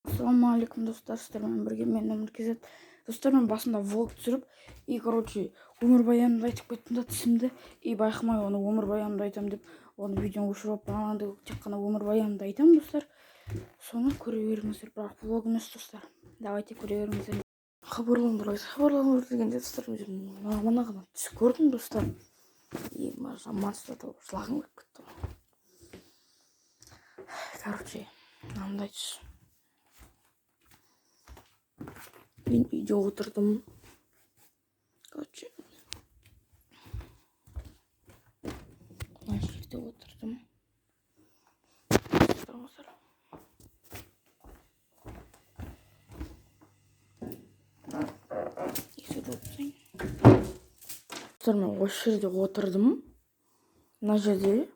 Ассалаумағалейкум достар, сіздермен бірге мен Өмір КЗ. Достар, мен басында влог түсіріп, өмірбаянымды айтып кеттім да түсімді, байқамай оны өмірбаянымды айтамын деп, оны видеоны өшіріп, бағанағыдай тек қана өмірбаянымды айтамын достар. Соны көре беріңіздер, бірақ влог емес достар. Давайте көре беріңіздер. Хабарландыру дегенде достар, мана ғана түс көрдім достар. Жамансыздатып жылағым келіп кетті. мынандай түс. Мен үйде отырдым. Мына жерде отырдым. Мен осы жерде отырдым. Мына жерде.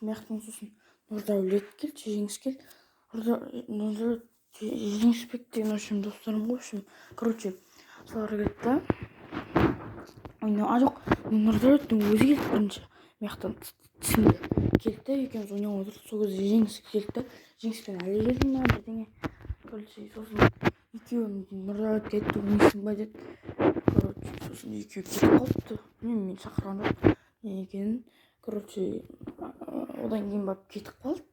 Мияқтан сосын Нұрдәулет келді, Жеңіс келді. Нұрдәулет, Жеңісбек деген общем достарым ғой, солар келді да. Жоқ, Нұрдәулеттің өзі келді бірінші. Мияқтан түсінді келді да, екеуміз ойнап отырдық. Сол кезде Жеңіс келді да, Жеңіспен әлі келдің ба бірдеңе. Сосын екеуі Нұрдәулетке айтты, ойнайсың ба деді. Сосын екеуі кетіп қалыпты. Мен шақырған жоқ не екенін. Одан кейін барып кетіп қалды.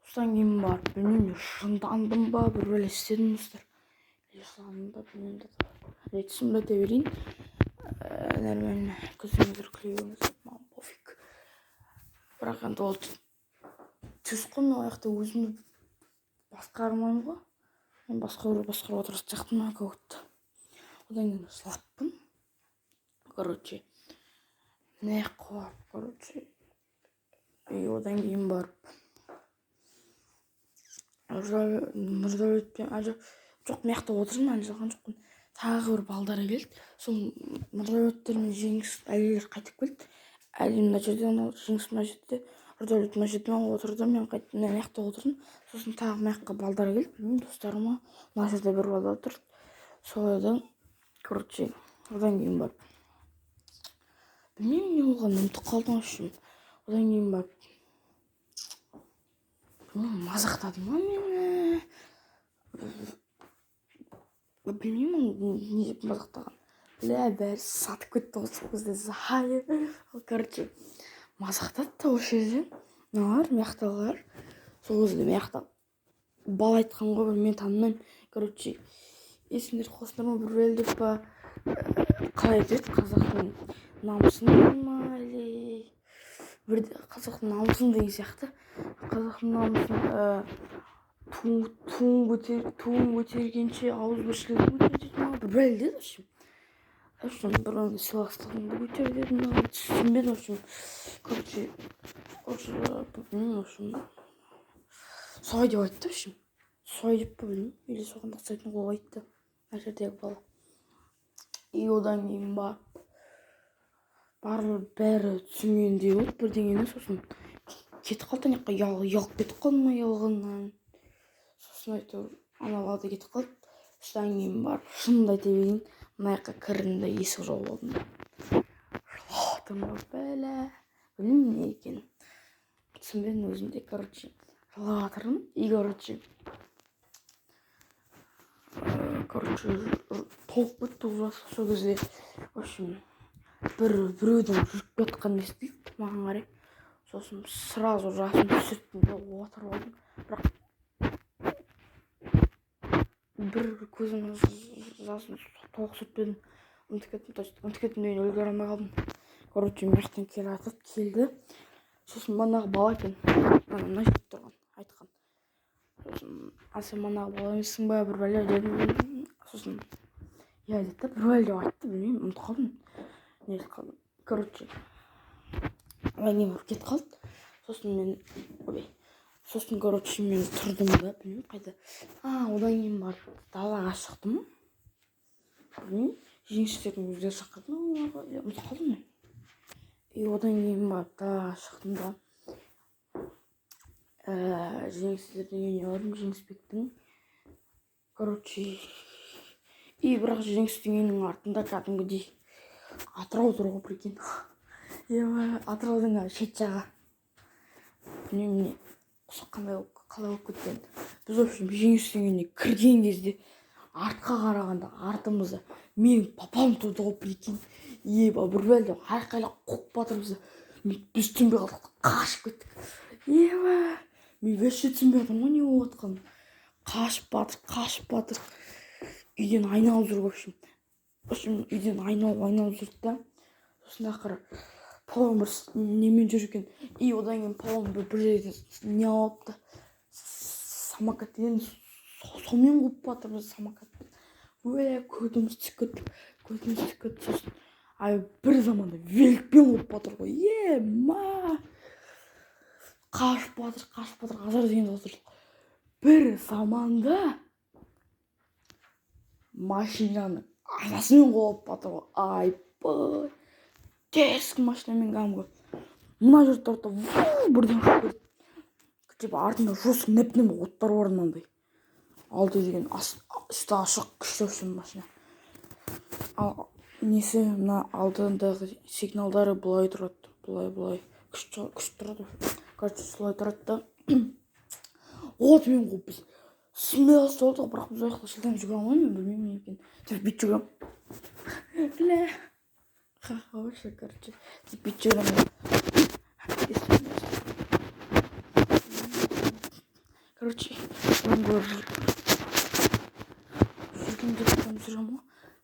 Содан кейін барып, білмеймін, жындандым ба, бір бәле істедім достар. Жыландым ба, білмеймін да. Түсімді өте берейін. Нормально, көзіңіздер күле беріңіздер, маған пофиг. Бірақ енді ол түс қой, мен аяқта өзімді басқармаймын ғой. Мен басқарып отырған сияқтымын как будто. Одан кейін жылаппын. Одан кейін барып Нұрдәулетпен жоқ, мияқта отырмын, әлі жалған жоқпын. Тағы бір балдары келді. Сол Нұрдәулеттер мен Жеңіс әлілер қайтып келді. Әлі мына жерде, Жеңіс мына жерде, Нұрдәулет мына жерде отырды, мен қайтып мияқта отырдым. Сосын тағы мияққа балдары келді, білмеймін, достарыма. Мына жерде бір балдар тұрды. Солайдан, одан кейін барып. Білмеймін, не болған, ұмытып қалдым общем. Одан кейін барып. Мазақтады ма мені? Білмеймін, не деп мазақтаған. Бәрі сатып кетті ғой сол кезде. Мазақтады да осы жерде. Мыналар, мияқтағылар. Сол кезде мияқта бал айтқан ғой, мен танымаймын. Есімдер қосындар ма, бір бәле деп па, қалай айтады, қазақтың намысын ма, әлі қазақтың намысын деген сияқты. Қазақтың намысын туын көтергенше ауыз біршілігін көтер дейді ма, бір бәле деді общем. Бір сыйластығыңды көтер деді ма, түсінбедім общем. Солай деп айтты общем. Солай деп па білмеймін, или соған ұқсайтын қол айтты. Мына жердегі бала. Одан кейін бәрі түсінгендей болды бірдеңені, сосын кетіп қалды, ұялып кетіп қалды ма ұялғаннан. Сосын әйтеуір ана бала да кетіп қалды. Содан кейін барып шынымды айта берейін, мына жаққа кірдім да есік жауып алдым. Жыладым ба бәле, білмеймін не екенін. Түсінбедім өзімде, жылап жатырмын. Толып кетті ужасно сол кезде. В общем, біреудің жүріп жатқанын естілді маған қарай. Сосын сразу жасымды сүрттім де отырып алдым. Бірақ бір көзімнің жасын толық сүртпедім. Ұмытып кеттім деген үлгере алмай қалдым. Мияқтан келді. Сосын манағы бала екен. Мына жерде тұрған, айтқан. Сосын, сен манағы бала емессің ба, бір бәле дедім. Сосын, иә деді да, бір бәле деп айтты, білмеймін, ұмытып қалдым. Не айтып қалдым. Одан кейін кетіп қалды. Сосын мен тұрдым да, білмеймін қайда. Одан кейін барып далаға шықтым. Білмеймін, Жеңістердің өздері шақырды ма, ұмытып қалдым мен. Одан кейін барып далаға шықтым да. Жеңістердің үйіне бардым, Жеңісбектің. Бірақ Жеңістің үйінің артында кәдімгідей Атырау тұр ғой, прикинь. Атыраудың шет жағы. Білмеймін, қандай қалай болып кеткен. Біз в общем жеңістің кірген кезде артқа қарағанда артымызда менің папам тұрды ғой, прикинь. Еба бір бәлде айқайлап қуып жатырмыз. Біз түсінбей қалдық, қашып кеттік. Еба мен вообще түсінбей жатырмын ғой не болып жатқанын. Қашып жатыр. Үйден айналып жүр, в общем үйден айналып жүрді да. Сосын ақыры папам бір немен жүр екен. И одан кейін папам бір жерден не алыпты. Самокат, енді сонымен қуып жатырмыз самокатпен. Көзіміз түсіп кетті. Сосын бір заманда великпен қуып жатыр ғой. Қашып жатыр, азар дегенде отыр. Бір заманда машинаны анасымен қуып жатыр ғой. Айбай, теріс машинамен кәдімгі мына жерде тұрды, бірден ұшып кетті. Типа артында жосық нәп-нәп оттар бар мынандай. Алды деген үсті ашық күшті өшін машина. Ал несі мына алдындағы сигналдары былай тұрады, былай күшті тұрады. Короче, солай тұрады да. Отымен қуып біз смело солдық, бірақ біз ояқта жылдам жүгіре алмаймын, мен білмеймін не екен. Деп бүйт жүгірем. Бля. Вообще, короче, деп бүйт жүгірем. Короче, жүргенде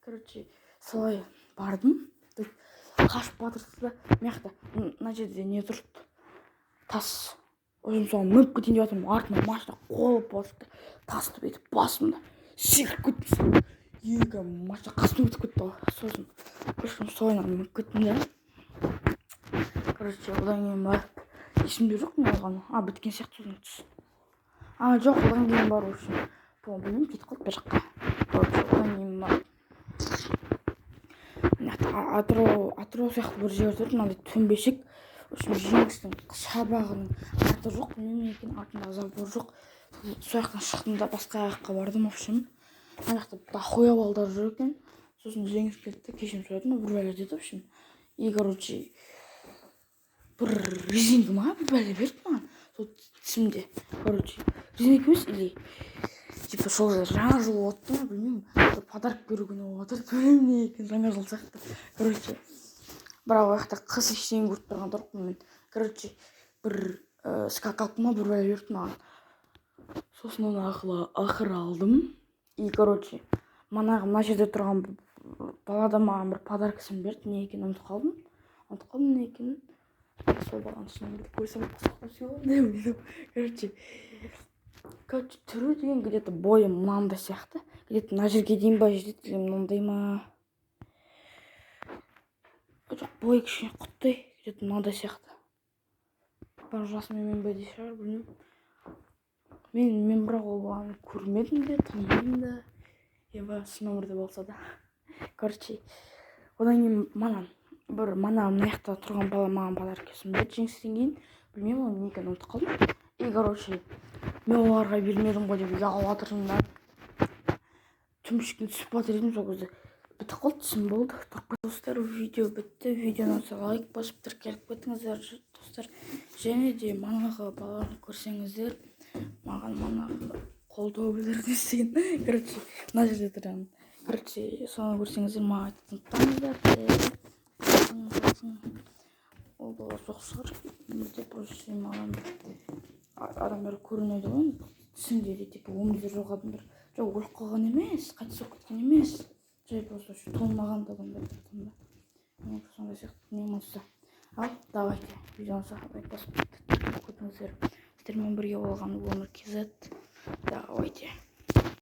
короче, солай бардым. Қашып батырды да, мияқта, мына жерде не тұрды, тас. Өзім соған мүліп кетейін деп жатырмын, артыма машина қолып басты, тасты бетіп басымда секіріп кеттім. Екі машина қасыма өтіп кетті ғой. Сосын солайынан мүліп кеттім да. Короче, одан кейін барып, есімде жоқ не болғаны. Біткен сияқты сосын түс. Жоқ, одан кейін бар үшін. Білмеймін, кетіп қалды бір жаққа. Короче, одан кейін барып. Атырау сияқты бір жер тұрды, мынандай төмбешік. В общем, жеңістің шабағының аты жоқ, білмеймін екен, артында забор жоқ. Сол жақтан шықтым да басқа жаққа бардым, в общем. Ана жақта дохуя балдар жүр екен. Сосын жеңіс келді, кешірім сұрадым, бір бәле деді, в общем. И, короче, бір резинка ма, бір бәле берді маған. Сол тісімде. Короче, резинка емес, или типа сол жаңа жыл отты ма, білмеймін. Подарок беру күні отыр, білмеймін не екен, жаңа жыл сияқты. Короче, бірақ ояқта қыз ештеңе көріп тұрған жоқпын мен. Короче, бір скакалка ма, бір бәле берді маған. Сосын оны ақыры алдым. И, короче, мына жерде тұрған бала да маған бір подаркасын берді. Не екенін ұмытып қалдым не екенін. Сол баланы шынымен бір көрсем құсақтап сүйемін. Короче, түрі деген где-то бойы мынандай сияқты. Где-то мына жерге дейін ба жетеді, или мынандай ма. Жоқ, бойы кішкене құттай, где-то мынандай сияқты. Бар жасымен бе дей шығар, білмеймін. Мен бірақ ол баланы көрмедім де, танымаймын да. Еба шын өмірде болса да. Короче, одан кейін мына жақта тұрған бала маған подаркасын берді жеңістен кейін. Білмеймін, оны не екенін ұмытып қалдым. И, короче, мен оларға бермедім ғой деп ұялып жатырмын да. Түмшіктен түсіп жатыр едім, сол кезде бітіп қалды, түсім болды. Достар, видео бітті. Видеоны лайк басып тіркеліп кетіңіздер, достар. Және де манағы баланы көрсеңіздер, маған манағы қолдау білдіріңіз деген. Короче, мына жерде тұрған. Короче, соны көрсеңіздер, маған айтып ол бала жоқ шығар. Өмірде просто маған адамдар көрінеді ғой. Түсінде де типа өмірде жоқ адамдар. Жоқ, өліп қалған емес, қайтыс болып кеткен емес. Жай просто толмаған адамдар да. Мен сондай сияқты не болса. Ал, давайте видеоны лайк басып кетіңіздер. Сіздермен бірге болған Өмір KZ. Давайте.